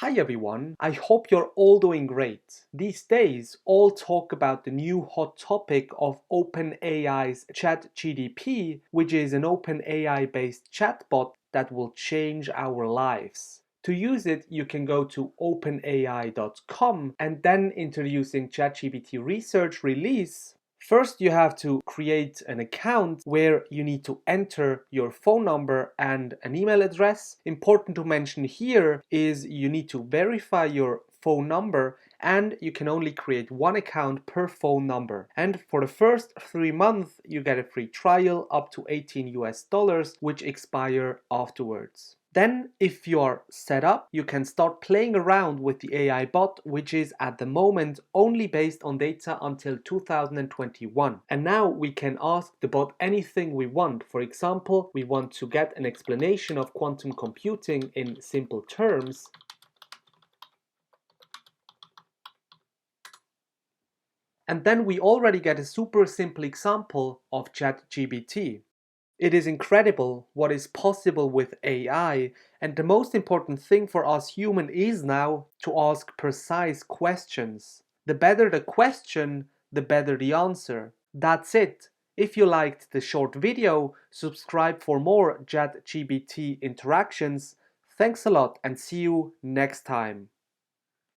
Hi everyone, I hope you're all doing great. These days, all talk about the new hot topic of OpenAI's ChatGPT, which is an OpenAI based chatbot that will change our lives. To use it, you can go to openai.com and then introducing ChatGPT research release. First, you have to create an account where you need to enter your phone number and an email address. Important to mention here is you need to verify your phone number and you can only create one account per phone number. And for the first 3 months, you get a free trial up to $18 which expire afterwards. Then, if you are set up, you can start playing around with the AI bot, which is at the moment only based on data until 2021. And now we can ask the bot anything we want. For example, we want to get an explanation of quantum computing in simple terms. And then we already get a super simple example of ChatGPT. It is incredible what is possible with AI, and the most important thing for us humans is now to ask precise questions. The better the question, the better the answer. That's it. If you liked the short video, subscribe for more ChatGPT interactions. Thanks a lot and see you next time.